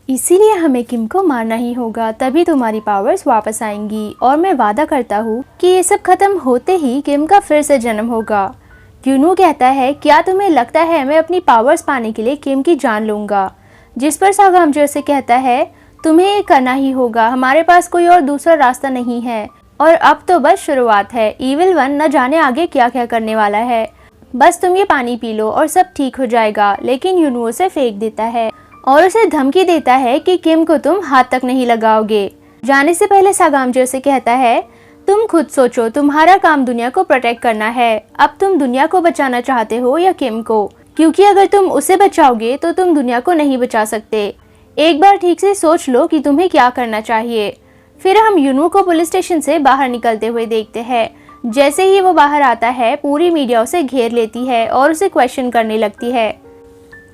इसीलिए हमें किम को मारना ही होगा, तभी तुम्हारी पावर्स वापस आएंगी और मैं वादा करता हूँ कि ये सब खत्म होते ही किम का फिर से जन्म होगा। यूनू कहता है, क्या तुम्हें लगता है मैं अपनी पावर्स पाने के लिए किम की जान लूँगा? जिस पर सागामजो से कहता है, तुम्हें ये करना ही होगा, हमारे पास कोई और दूसरा रास्ता नहीं है और अब तो बस शुरुआत है। इविल वन न जाने आगे क्या क्या करने वाला है, बस तुम ये पानी पी लो और सब ठीक हो जाएगा। लेकिन यूनू उसे फेंक देता है और उसे धमकी देता है कि किम को तुम हाथ तक नहीं लगाओगे। जाने से पहले सागामजो से कहता है, तुम खुद सोचो, तुम्हारा काम दुनिया को प्रोटेक्ट करना है। अब तुम दुनिया को बचाना चाहते हो या किम को? क्योंकि अगर तुम उसे बचाओगे तो तुम दुनिया को नहीं बचा सकते। एक बार ठीक से सोच लो कि तुम्हें क्या करना चाहिए। फिर हम यूनू को पुलिस स्टेशन से बाहर निकलते हुए देखते हैं। जैसे ही वो बाहर आता है, पूरी मीडिया उसे घेर लेती है और उसे क्वेश्चन करने लगती है।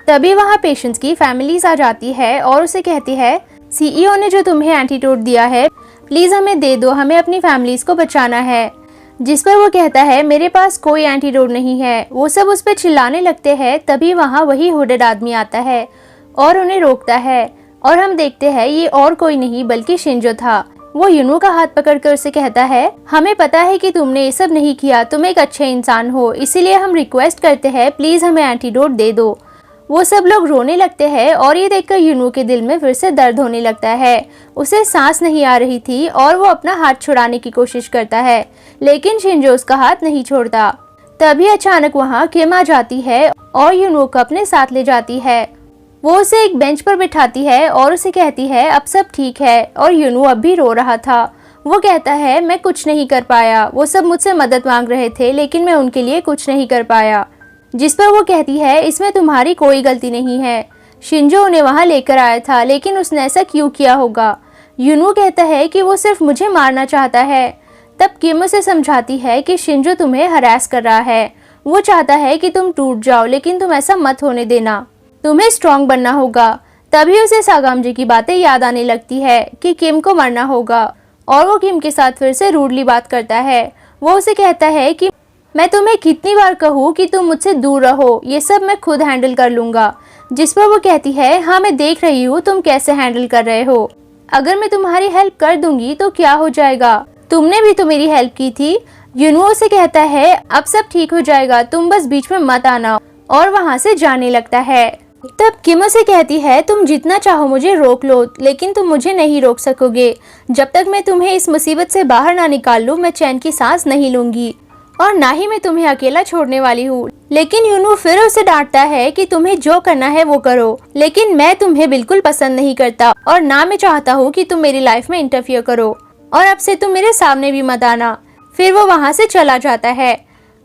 तभी वहाँ पेशेंट्स की फैमिलीज आ जाती है और उसे कहती है, सीईओ ने जो तुम्हें एंटीडोट दिया है प्लीज़ हमें दे दो, हमें अपनी फैमिलीज को बचाना है। जिस पर वो कहता है, मेरे पास कोई एंटीडोट नहीं है। वो सब उस पर चिल्लाने लगते हैं। तभी वहाँ वही हुडेड आदमी आता है और उन्हें रोकता है और हम देखते हैं ये और कोई नहीं बल्कि शिंजो था। वो यूनू का हाथ पकड़कर उसे कहता है, हमें पता है कि तुमने ये सब नहीं किया, तुम एक अच्छे इंसान हो, इसीलिए हम रिक्वेस्ट करते हैं प्लीज़ हमें एंटीडोट दे दो। वो सब लोग रोने लगते हैं और ये देखकर यूनू के दिल में फिर से दर्द होने लगता है। उसे सांस नहीं आ रही थी और वो अपना हाथ छुड़ाने की कोशिश करता है, लेकिन शिंजो उसका हाथ नहीं छोड़ता। तभी अचानक वहाँ किम आ जाती है और यूनू को अपने साथ ले जाती है। वो उसे एक बेंच पर बिठाती है और उसे कहती है, अब सब ठीक है। और यूनू अब भी रो रहा था। वो कहता है, मैं कुछ नहीं कर पाया, वो सब मुझसे मदद मांग रहे थे लेकिन मैं उनके लिए कुछ नहीं कर पाया। जिस पर वो कहती है, इसमें तुम्हारी कोई गलती नहीं है, शिंजो उन्हें वहाँ लेकर आया था, लेकिन उसने ऐसा क्यों किया होगा? यूनू कहता है कि वो सिर्फ मुझे मारना चाहता है। तब किम उसे समझाती है कि शिंजो तुम्हें हरास कर रहा है, वो चाहता है कि तुम टूट जाओ, लेकिन तुम ऐसा मत होने देना, तुम्हें स्ट्रॉन्ग बनना होगा। तभी उसे सागामजो की बातें याद आने लगती है कि किम को मरना होगा और वो किम के साथ फिर से रूडली बात करता है। वो उसे कहता है कि मैं तुम्हें कितनी बार कहूँ कि तुम मुझसे दूर रहो, ये सब मैं खुद हैंडल कर लूँगा। जिस पर वो कहती है, हाँ मैं देख रही हूँ तुम कैसे हैंडल कर रहे हो, अगर मैं तुम्हारी हेल्प कर दूंगी तो क्या हो जाएगा, तुमने भी तो मेरी हेल्प की थी। यूनू उसे कहता है, अब सब ठीक हो जाएगा, तुम बस बीच में मत आना, और वहाँ से जाने लगता है। तब किम उसे कहती है, तुम जितना चाहो मुझे रोक लो, लेकिन तुम मुझे नहीं रोक सकोगे। जब तक मैं तुम्हें इस मुसीबत से बाहर ना निकाल लूँ मैं चैन की सांस नहीं लूंगी और ना ही मैं तुम्हें अकेला छोड़ने वाली हूँ। लेकिन यूनू फिर उसे डांटता है कि तुम्हें जो करना है वो करो, लेकिन मैं तुम्हें बिल्कुल पसंद नहीं करता और ना मैं चाहता हूँ कि तुम मेरी लाइफ में इंटरफियर करो और अब से तुम मेरे सामने भी मत आना। फिर वो वहाँ से चला जाता है।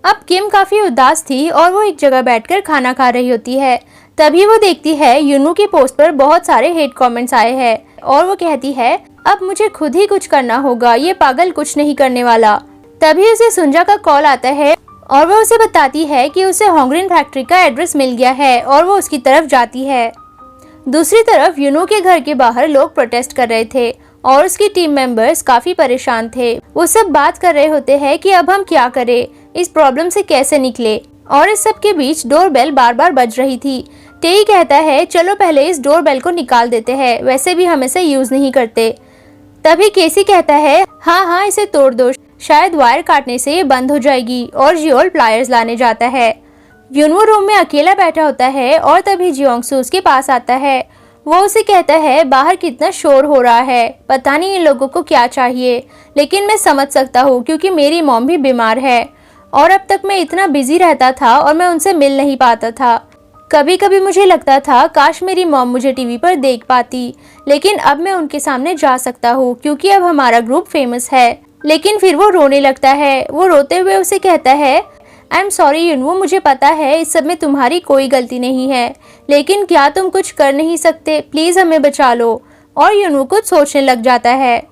अब किम काफी उदास थी और वो एक जगह बैठकर खाना खा रही होती है। तभी वो देखती है यूनू की पोस्ट पर बहुत सारे हेट कमेंट्स आए हैं और वो कहती है, अब मुझे खुद ही कुछ करना होगा, ये पागल कुछ नहीं करने वाला। तभी उसे सुंजा का कॉल आता है और वो उसे बताती है कि उसे होंगरिन फैक्ट्री का एड्रेस मिल गया है और वो उसकी तरफ जाती है। दूसरी तरफ यूनू के घर के बाहर लोग प्रोटेस्ट कर रहे थे और उसकी टीम मेंबर्स काफी परेशान थे। वो सब बात कर रहे होते हैं कि अब हम क्या करें, इस प्रॉब्लम से कैसे निकले। और इस सब के बीच डोरबेल बार बार बज रही थी। टेई कहता है, चलो पहले इस डोरबेल को निकाल देते हैं, वैसे भी हम इसे यूज नहीं करते। तभी केसी कहता है, हाँ इसे तोड़ दो, शायद वायर काटने से ये बंद हो जाएगी। और जियोल प्लायर्स लाने जाता है। यूनू रूम में अकेला बैठा होता है और तभी जियोंगसू उसके पास आता है। वो उसे कहता है, बाहर कितना शोर हो रहा है, पता नहीं इन लोगों को क्या चाहिए, लेकिन मैं समझ सकता हूँ क्योंकि मेरी मॉम भी बीमार है और अब तक मैं इतना बिजी रहता था और मैं उनसे मिल नहीं पाता था। कभी कभी मुझे लगता था काश मेरी मॉम मुझे टीवी पर देख पाती, लेकिन अब मैं उनके सामने जा सकता हूँ क्योंकि अब हमारा ग्रुप फेमस है। लेकिन फिर वो रोने लगता है। वो रोते हुए उसे कहता है, आई एम सॉरी यूनू, मुझे पता है इस सब में तुम्हारी कोई गलती नहीं है, लेकिन क्या तुम कुछ कर नहीं सकते, प्लीज हमें बचा लो। और यूनू कुछ सोचने लग जाता है।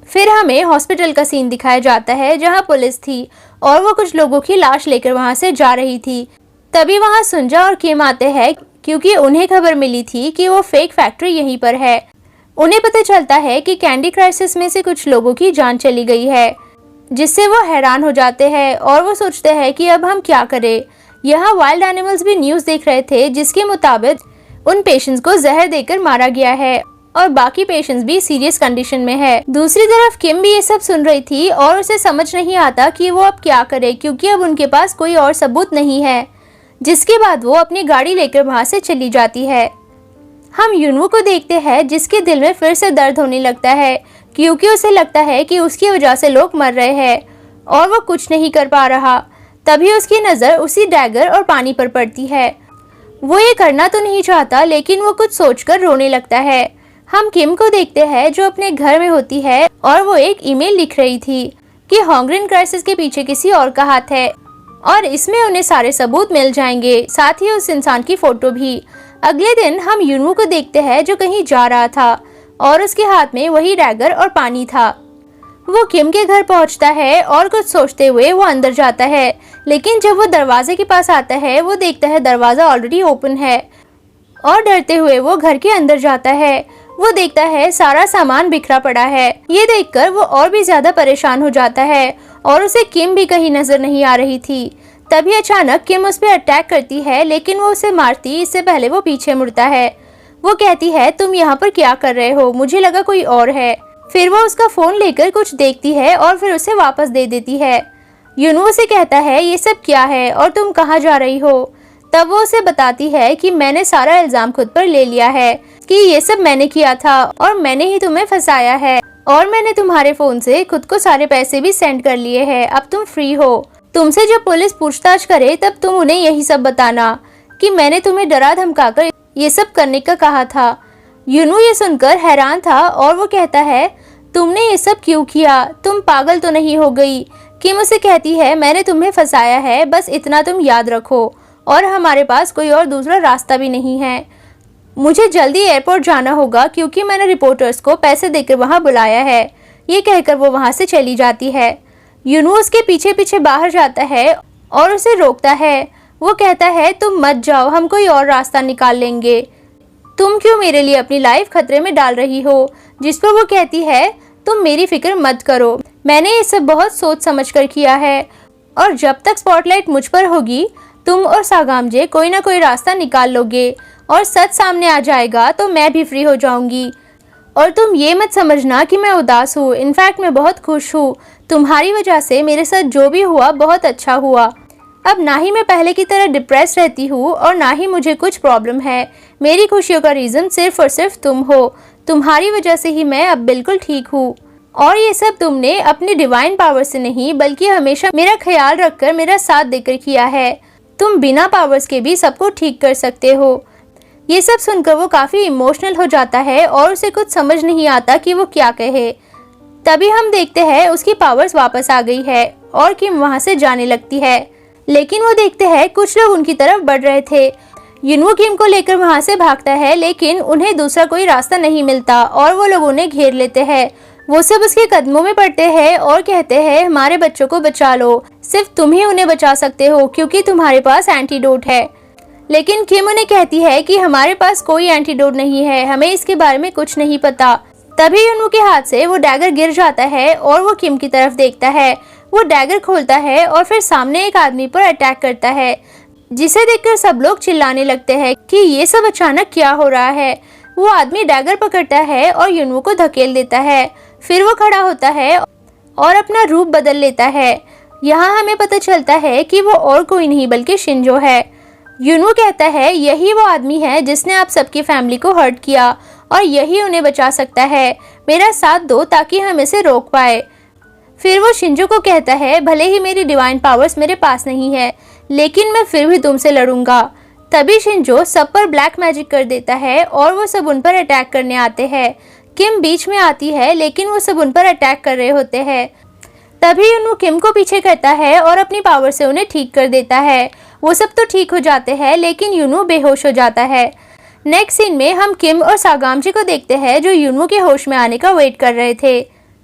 फिर हमें हॉस्पिटल का सीन दिखाया जाता है जहाँ पुलिस थी और वो कुछ लोगों की लाश लेकर वहाँ से जा रही थी। तभी वहाँ सुंजा और किम आते हैं क्योंकि उन्हें खबर मिली थी कि वो फेक फैक्ट्री यहीं पर है। उन्हें पता चलता है कि कैंडी क्राइसिस में से कुछ लोगों की जान चली गई है, जिससे वो हैरान हो जाते हैं और वो सोचते हैं कि अब हम क्या करें। यहाँ वाइल्ड एनिमल्स भी न्यूज़ देख रहे थे जिसके मुताबिक उन पेशेंट्स को जहर देकर मारा गया है और बाकी पेशेंट्स भी सीरियस कंडीशन में है। दूसरी तरफ किम भी ये सब सुन रही थी और उसे समझ नहीं आता कि वो अब क्या करे, क्योंकि अब उनके पास कोई और सबूत नहीं है। जिसके बाद वो अपनी गाड़ी लेकर वहाँ से चली जाती है। हम यूनवू को देखते हैं जिसके दिल में फिर से दर्द होने लगता है, क्योंकि उसे लगता है कि उसकी वजह से लोग मर रहे हैं और वो कुछ नहीं कर पा रहा। तभी उसकी नज़र उसी डैगर और पानी पर पड़ती है। वो ये करना तो नहीं चाहता, लेकिन वो कुछ सोचकर रोने लगता है। हम किम को देखते हैं जो अपने घर में होती है और वो एक ईमेल लिख रही थी कि होंगरिन क्राइसिस के पीछे किसी और का हाथ है और इसमें उन्हें सारे सबूत मिल जाएंगे, साथ ही उस इंसान की फोटो भी। अगले दिन हम यूनवू को देखते हैं जो कहीं जा रहा था और उसके हाथ में वही डैगर और पानी था। वो किम के घर पहुंचता है और कुछ सोचते हुए वो अंदर जाता है, लेकिन जब वो दरवाजे के पास आता है वो देखता है दरवाज़ा ऑलरेडी ओपन है और डरते हुए वो घर के अंदर जाता है। वो देखता है सारा सामान बिखरा पड़ा है। ये देखकर वो और भी ज्यादा परेशान हो जाता है और उसे किम भी कहीं नजर नहीं आ रही थी। तभी अचानक किम उस पर अटैक करती है, लेकिन वो उसे मारती इससे पहले वो पीछे मुड़ता है। वो कहती है तुम यहाँ पर क्या कर रहे हो, मुझे लगा कोई और है। फिर वो उसका फोन लेकर कुछ देखती है और फिर उसे वापस दे देती है। यूनवू से कहता है ये सब क्या है और तुम कहाँ जा रही हो। तब वो उसे बताती है कि मैंने सारा इल्जाम खुद पर ले लिया है कि ये सब मैंने किया था और मैंने ही तुम्हें फंसाया है और मैंने तुम्हारे फोन से खुद को सारे पैसे भी सेंड कर लिए हैं। अब तुम फ्री हो। तुमसे जब पुलिस पूछताछ करे तब तुम उन्हें यही सब बताना कि मैंने तुम्हें डरा धमकाकर ये सब करने का कहा था। यूनवू ये सुनकर हैरान था और वो कहता है तुमने ये सब क्यों किया, तुम पागल तो नहीं हो गई। किम उसे कहती है मैंने तुम्हें फंसाया है, बस इतना तुम याद रखो और हमारे पास कोई और दूसरा रास्ता भी नहीं है। मुझे जल्दी एयरपोर्ट जाना होगा क्योंकि मैंने रिपोर्टर्स को पैसे देकर वहाँ बुलाया है। ये कहकर वो वहाँ से चली जाती है। यूनवू उसके पीछे पीछे बाहर जाता है और उसे रोकता है। वो कहता है तुम मत जाओ, हम कोई और रास्ता निकाल लेंगे। तुम क्यों मेरे लिए अपनी लाइफ खतरे में डाल रही हो। जिस पर वो कहती है तुम मेरी फिक्र मत करो, मैंने ये सब बहुत सोच समझ कर किया है और जब तक स्पॉटलाइट मुझ पर होगी तुम और सागामजे कोई ना कोई रास्ता निकाल लोगे और सच सामने आ जाएगा तो मैं भी फ्री हो जाऊंगी। और तुम ये मत समझना कि मैं उदास हूँ, इनफैक्ट मैं बहुत खुश हूँ। तुम्हारी वजह से मेरे साथ जो भी हुआ बहुत अच्छा हुआ। अब ना ही मैं पहले की तरह डिप्रेस रहती हूँ और ना ही मुझे कुछ प्रॉब्लम है। मेरी खुशियों का रीज़न सिर्फ और सिर्फ तुम हो। तुम्हारी वजह से ही मैं अब बिल्कुल ठीक हूँ और ये सब तुमने अपनी डिवाइन पावर से नहीं बल्कि हमेशा मेरा ख्याल रखकर मेरा साथ देकर किया है। तुम बिना पावर्स के भी सबको ठीक कर सकते हो। ये सब सुनकर वो काफ़ी इमोशनल हो जाता है और उसे कुछ समझ नहीं आता कि वो क्या कहे। तभी हम देखते हैं उसकी पावर्स वापस आ गई है और किम वहाँ से जाने लगती है, लेकिन वो देखते हैं कुछ लोग उनकी तरफ बढ़ रहे थे। यूनवू किम को लेकर वहाँ से भागता है, लेकिन उन्हें दूसरा कोई रास्ता नहीं मिलता और वो लोग उन्हें घेर लेते हैं। वो सब उसके कदमों में पड़ते हैं और कहते हैं हमारे बच्चों को बचा लो, सिर्फ तुम ही उन्हें बचा सकते हो क्योंकि तुम्हारे पास एंटीडोट है। लेकिन किम उन्हें कहती है कि हमारे पास कोई एंटीडोट नहीं है, हमें इसके बारे में कुछ नहीं पता। तभी यूनवू के हाथ से वो डैगर गिर जाता है और वो किम की तरफ देखता है। वो डैगर खोलता है और फिर सामने एक आदमी पर अटैक करता है, जिसे देखकर सब लोग चिल्लाने लगते हैं कि ये सब अचानक क्या हो रहा है। वो आदमी डैगर पकड़ता है और यूनवू को धकेल देता है। फिर वो खड़ा होता है और अपना रूप बदल लेता है। यहाँ हमें पता चलता है कि वो और कोई नहीं बल्कि शिंजो है। यूनवू कहता है यही वो आदमी है जिसने आप सबकी फैमिली को हर्ट किया और यही उन्हें बचा सकता है। मेरा साथ दो ताकि हम इसे रोक पाए। फिर वो शिंजो को कहता है भले ही मेरी डिवाइन पावर्स मेरे पास नहीं है, लेकिन मैं फिर भी तुमसे लड़ूंगा। तभी शिंजो सब पर ब्लैक मैजिक कर देता है और वो सब उन पर अटैक करने आते हैं। किम बीच में आती है, लेकिन वो सब उन पर अटैक कर रहे होते हैं। तभी यूनवू किम को पीछे करता है और अपनी पावर से उन्हें ठीक कर देता है। वो सब तो ठीक हो जाते हैं, लेकिन यूनवू बेहोश हो जाता है। नेक्स्ट सीन में हम किम और सागामजे को देखते हैं जो यूनवू के होश में आने का वेट कर रहे थे।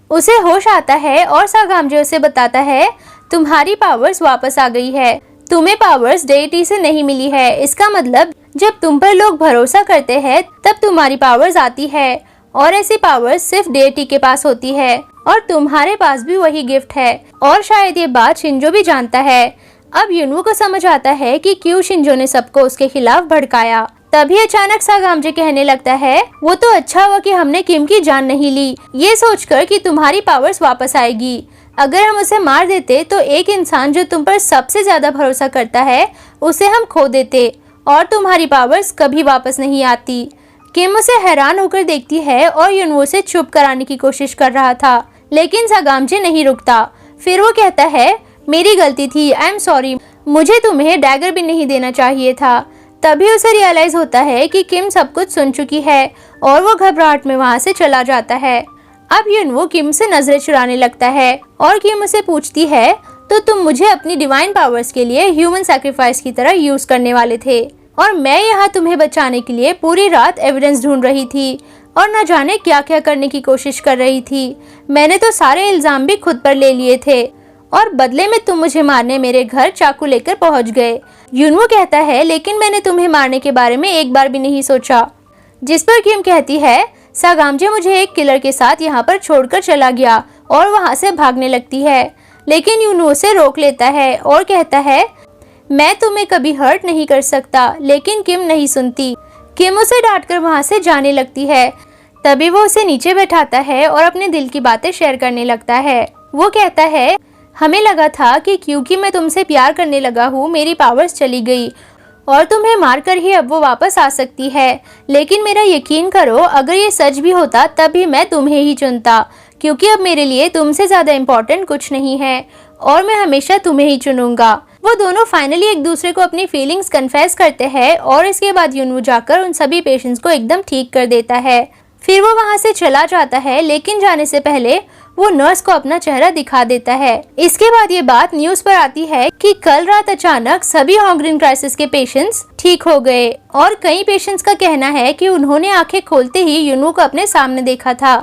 उसे होश आता है और सागामजे उसे बताता है तुम्हारी पावर्स वापस आ गई है, तुम्हें पावर्स डेटी से नहीं मिली है। इसका मतलब जब तुम पर लोग भरोसा करते हैं तब तुम्हारी पावर्स आती है और ऐसी पावर्स सिर्फ डेटी के पास होती है और तुम्हारे पास भी वही गिफ्ट है। और शायद ये बात शिंजो भी जानता है। अब यूनवू को समझ आता है कि क्यों शिंजो ने सबको उसके खिलाफ भड़काया। तभी अचानक सागामजे कहने लगता है, वो तो अच्छा हुआ कि हमने किम की जान नहीं ली, ये सोचकर कि तुम्हारी पावर्स वापस आएगी। अगर हम उसे मार देते तो एक इंसान जो तुम पर सबसे ज्यादा भरोसा करता है उसे हम खो देते और तुम्हारी पावर्स कभी वापस नहीं आती। किम उसे हैरान होकर देखती है और युनवो से चुप कराने की कोशिश कर रहा था, लेकिन सागामजे नहीं रुकता। फिर वो कहता है, मेरी गलती थी, आई एम सॉरी, मुझे तुम्हें डैगर भी नहीं देना चाहिए था। तभी उसे रियलाइज होता है कि किम सब कुछ सुन चुकी है और वो घबराहट में वहाँ से चला जाता है। अब युनवो किम से नजरें चुराने लगता है और किम उसे पूछती है, तो तुम मुझे अपनी डिवाइन पावर्स के लिए ह्यूमन सैक्रिफाइस की तरह यूज करने वाले थे और मैं यहाँ तुम्हें बचाने के लिए पूरी रात एविडेंस ढूंढ रही थी और न जाने क्या क्या करने की कोशिश कर रही थी। मैंने तो सारे इल्जाम भी खुद पर ले लिए थे और बदले में तुम मुझे मारने मेरे घर चाकू लेकर पहुंच गए। युनवो कहता है, लेकिन मैंने तुम्हें मारने के बारे में एक बार भी नहीं सोचा। जिस पर किम कहती है, सागामजे मुझे एक किलर के साथ यहाँ पर छोड़कर चला गया और वहाँ से भागने लगती है, लेकिन युनवो उसे रोक लेता है और कहता है, मैं तुम्हें कभी हर्ट नहीं कर सकता। लेकिन किम नहीं सुनती। किम उसे डांटकर वहाँ से जाने लगती है। तभी वो उसे नीचे बैठाता है और अपने दिल की बातें शेयर करने लगता है। वो कहता है, हमें लगा था कि क्योंकि मैं तुमसे प्यार करने लगा हूँ मेरी पावर्स चली गई और तुम्हें मारकर ही अब वो वापस आ सकती है, लेकिन मेरा यकीन करो, अगर ये सच भी होता तब भी मैं तुम्हें ही चुनता, क्योंकि अब मेरे लिए तुमसे ज्यादा इम्पोर्टेंट कुछ नहीं है और मैं हमेशा तुम्हें ही चुनूंगा। वो दोनों फाइनली एक दूसरे को अपनी फीलिंग्स कन्फेस करते हैं और इसके बाद युनवो जाकर उन सभी पेशेंट्स को एकदम ठीक कर देता है। फिर वो वहाँ से चला जाता है, लेकिन जाने से पहले वो नर्स को अपना चेहरा दिखा देता है। इसके बाद ये बात न्यूज पर आती है कि कल रात अचानक सभी हॉन्ग्रीन क्राइसिस के पेशेंट्स ठीक हो गए और कई पेशेंट्स का कहना है कि उन्होंने आंखें खोलते ही युनवो को अपने सामने देखा था।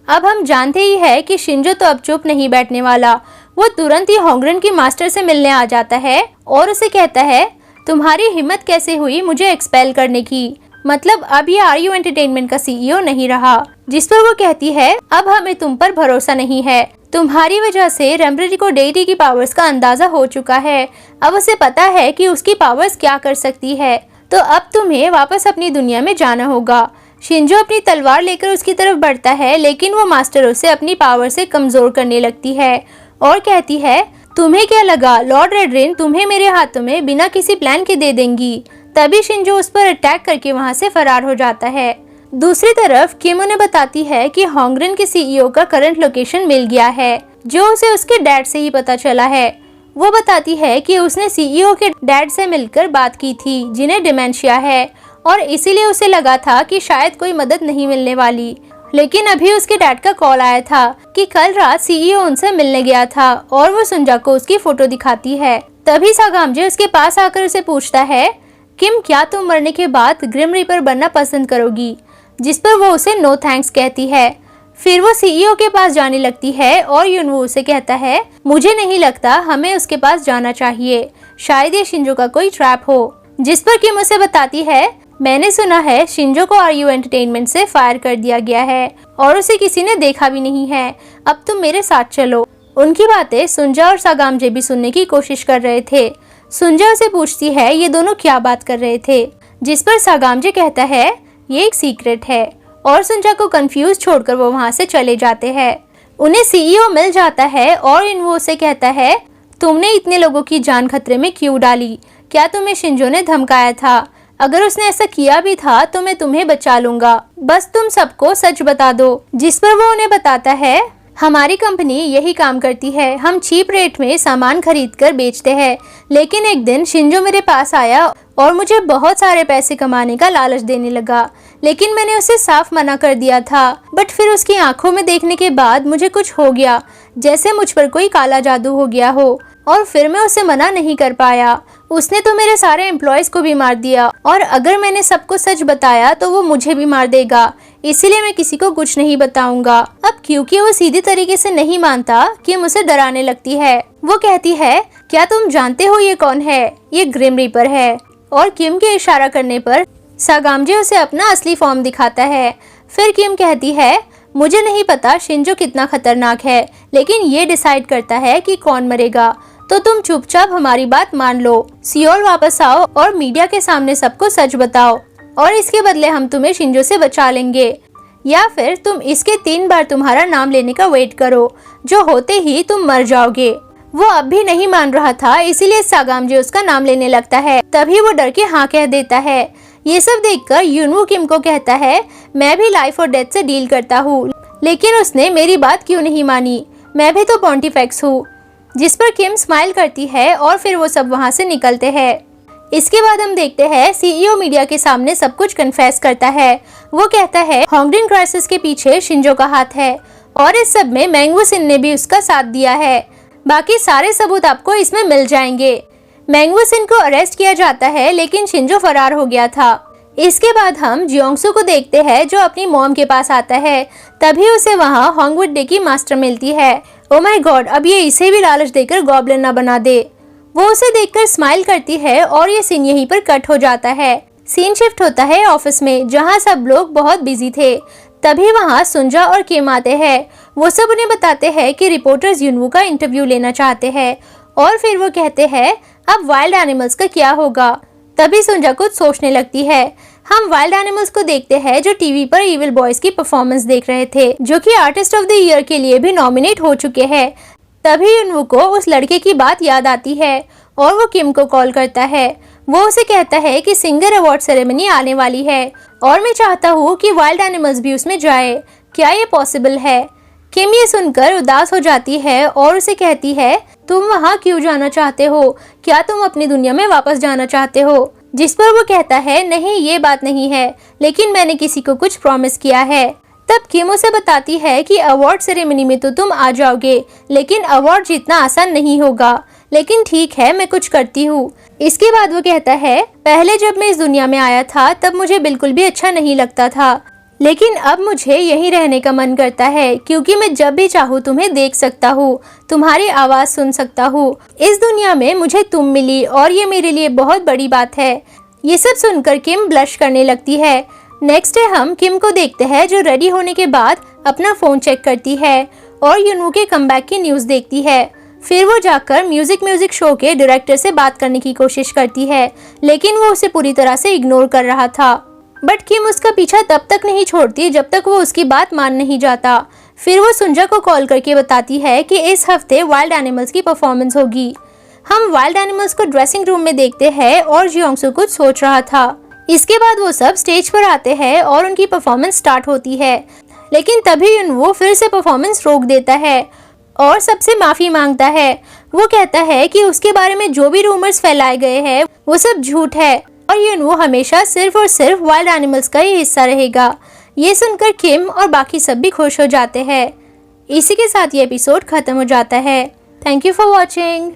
अब हम जानते ही है कि शिंजो तो अब चुप नहीं बैठने वाला। वो तुरंत ही हॉन्ग्रीन की मास्टर से मिलने आ जाता है और उसे कहता है, तुम्हारी हिम्मत कैसे हुई मुझे एक्सपेल करने की, मतलब अब ये आरयू एंटरटेनमेंट का सीईओ नहीं रहा। जिस पर वो कहती है, अब हमें तुम पर भरोसा नहीं है, तुम्हारी वजह से रेम्ब्रेरी को डेटी की पावर्स का अंदाजा हो चुका है। अब उसे पता है कि उसकी पावर्स क्या कर सकती है, तो अब तुम्हें वापस अपनी दुनिया में जाना होगा। शिंजो अपनी तलवार लेकर उसकी तरफ बढ़ता है, लेकिन वो मास्टर उसे अपनी पावर से कमजोर करने लगती है और कहती है, तुम्हें क्या लगा लॉर्ड रेडरेन तुम्हें मेरे हाथों में बिना किसी प्लान के दे देंगी। तभी शिंजो उस पर अटैक करके वहाँ से फरार हो जाता है। दूसरी तरफ किम उन्हें बताती है कि हॉन्ग्रीन के सीईओ का करंट लोकेशन मिल गया है, जो उसे उसके डैड से ही पता चला है। वो बताती है कि उसने सीईओ के डैड से मिलकर बात की थी, जिन्हें डिमेंशिया है, और इसीलिए उसे लगा था कि शायद कोई मदद नहीं मिलने वाली। लेकिन अभी उसके डैड का कॉल आया था कि कल रात सीईओ उनसे मिलने गया था और वो सुंजा को उसकी फोटो दिखाती है। तभी सागामजे उसके पास आकर उसे पूछता है, किम क्या तुम मरने के बाद ग्रिम रीपर बनना पसंद करोगी? जिस पर वो उसे नो थैंक्स कहती है। फिर वो सीईओ के पास जाने लगती है और युनवो उसे कहता है, मुझे नहीं लगता हमें उसके पास जाना चाहिए, शायद ये शिंजो का कोई ट्रैप हो। जिस पर किम उसे बताती है, मैंने सुना है शिंजो को आरयू एंटरटेनमेंट से फायर कर दिया गया है और उसे किसी ने देखा भी नहीं है, अब तुम मेरे साथ चलो। उनकी बातें सुंजा और सागामजे भी सुनने की कोशिश कर रहे थे। सुंजा उसे पूछती है, ये दोनों क्या बात कर रहे थे? जिस पर सागामजे कहता है, ये एक सीक्रेट है, और सुंजा को कंफ्यूज छोड़कर वो वहाँ से चले जाते हैं। उन्हें सीईओ मिल जाता है और युनवो उसे कहता है, तुमने इतने लोगों की जान खतरे में क्यों डाली? क्या तुम्हें शिंजो ने धमकाया था? अगर उसने ऐसा किया भी था तो मैं तुम्हें बचा लूंगा, बस तुम सबको सच बता दो। जिस पर वो उन्हें बताता है, हमारी कंपनी यही काम करती है, हम चीप रेट में सामान खरीद कर बेचते हैं। लेकिन एक दिन शिंजो मेरे पास आया और मुझे बहुत सारे पैसे कमाने का लालच देने लगा, लेकिन मैंने उसे साफ मना कर दिया था। बट फिर उसकी आंखों में देखने के बाद मुझे कुछ हो गया, जैसे मुझ पर कोई काला जादू हो गया हो, और फिर मैं उसे मना नहीं कर पाया। उसने तो मेरे सारे एम्प्लॉयज को भी मार दिया, और अगर मैंने सबको सच बताया तो वो मुझे भी मार देगा, इसीलिए मैं किसी को कुछ नहीं बताऊंगा। अब क्योंकि वो सीधी तरीके से नहीं मानता, किम उसे डराने लगती है। वो कहती है, क्या तुम जानते हो ये कौन है? ये ग्रिम रीपर है। और किम के इशारा करने पर सागामजे उसे अपना असली फॉर्म दिखाता है। फिर किम कहती है, मुझे नहीं पता शिंजो कितना खतरनाक है, लेकिन ये डिसाइड करता है कि कौन मरेगा, तो तुम चुपचाप हमारी बात मान लो, सियोल वापस आओ और मीडिया के सामने सबको सच बताओ। और इसके बदले हम तुम्हें शिंजो से बचा लेंगे, या फिर तुम इसके 3 बार तुम्हारा नाम लेने का वेट करो, जो होते ही तुम मर जाओगे। वो अब भी नहीं मान रहा था, इसीलिए सागामजे उसका नाम लेने लगता है। तभी वो डर के हाँ कह देता है। ये सब देखकर यूनवू किम को कहता है, मैं भी लाइफ और डेथ से डील करता हूँ, लेकिन उसने मेरी बात क्यों नहीं मानी, मैं भी तो पॉन्टिफेक्स हूँ। जिस पर किम स्माइल करती है और फिर वो सब वहाँ से निकलते हैं। इसके बाद हम देखते हैं सीईओ मीडिया के सामने सब कुछ कन्फेस करता है। वो कहता है होंगडिन क्राइसिस के पीछे शिंजो का हाथ है और इस सब में मैंगवू सिन ने भी उसका साथ दिया है। बाकी सारे सबूत आपको इसमें मिल जाएंगे। मैंगवू सिन को अरेस्ट किया जाता है, लेकिन शिंजो फरार हो गया था। इसके बाद हम जियोंगसू को देखते हैं जो अपनी मॉम के पास आता है। तभी उसे वहाँ होंगवुड डे की मास्टर मिलती है। ओ माय गॉड, अब ये इसे भी लालच देकर गॉब्लिन ना बना दे। वो उसे देखकर स्माइल करती है और ये सीन यहीं पर कट हो जाता है। सीन शिफ्ट होता है ऑफिस में, जहाँ सब लोग बहुत बिजी थे। तभी वहाँ सुंजा और किम आते हैं। वो सब उन्हें बताते हैं कि रिपोर्टर्स यूनवू का इंटरव्यू लेना चाहते हैं और फिर वो कहते हैं अब वाइल्ड एनिमल्स का क्या होगा। तभी सुंजा कुछ सोचने लगती है। हम वाइल्ड एनिमल्स को देखते हैं जो टीवी पर इविल बॉयज की परफॉर्मेंस देख रहे थे, जो कि आर्टिस्ट ऑफ द ईयर के लिए भी नॉमिनेट हो चुके हैं। तभी यूनवू को उस लड़के की बात याद आती है और वो किम को कॉल करता है। वो उसे कहता है कि सिंगर अवार्ड सेरेमनी आने वाली है और मैं चाहता हूँ कि वाइल्ड एनिमल्स भी उसमें जाए, क्या ये पॉसिबल है। किम ये सुनकर उदास हो जाती है और उसे कहती है तुम वहाँ क्यों जाना चाहते हो, क्या तुम अपनी दुनिया में वापस जाना चाहते हो। जिस पर वो कहता है नहीं ये बात नहीं है, लेकिन मैंने किसी को कुछ प्रॉमिस किया है। तब किम उसे बताती है कि अवार्ड सेरेमनी में तो तुम आ जाओगे, लेकिन अवार्ड जीतना आसान नहीं होगा, लेकिन ठीक है मैं कुछ करती हूँ। इसके बाद वो कहता है पहले जब मैं इस दुनिया में आया था तब मुझे बिल्कुल भी अच्छा नहीं लगता था, लेकिन अब मुझे यहीं रहने का मन करता है, क्योंकि मैं जब भी चाहूँ तुम्हें देख सकता हूँ, तुम्हारी आवाज़ सुन सकता हूँ। इस दुनिया में मुझे तुम मिली और ये मेरे लिए बहुत बड़ी बात है। ये सब सुनकर किम ब्लश करने लगती है। नेक्स्ट डे हम किम को देखते हैं जो रेडी होने के बाद अपना फ़ोन चेक करती है और यूनवू के कमबैक की न्यूज़ देखती है। फिर वो जाकर म्यूजिक शो के डायरेक्टर से बात करने की कोशिश करती है, लेकिन वो उसे पूरी तरह से इग्नोर कर रहा था। बट किम उसका पीछा तब तक नहीं छोड़ती जब तक वो उसकी बात मान नहीं जाता। फिर वो सुंजा को कॉल करके बताती है कि इस हफ्ते वाइल्ड एनिमल्स की परफॉर्मेंस होगी। हम वाइल्ड एनिमल्स को ड्रेसिंग रूम में देखते हैं और जियोंगसू कुछ सोच रहा था। इसके बाद वो सब स्टेज पर आते हैं और उनकी परफॉर्मेंस स्टार्ट होती है, लेकिन तभी यूनवू फिर से परफॉर्मेंस रोक देता है और सबसे माफी मांगता है। वो कहता है कि उसके बारे में जो भी रूमर्स फैलाए गए हैं वो सब झूठ है और यूनवू हमेशा सिर्फ और सिर्फ वाइल्ड एनिमल्स का ही हिस्सा रहेगा। ये सुनकर किम और बाकी सब भी खुश हो जाते हैं। इसी के साथ ये एपिसोड खत्म हो जाता है। Thank you for watching.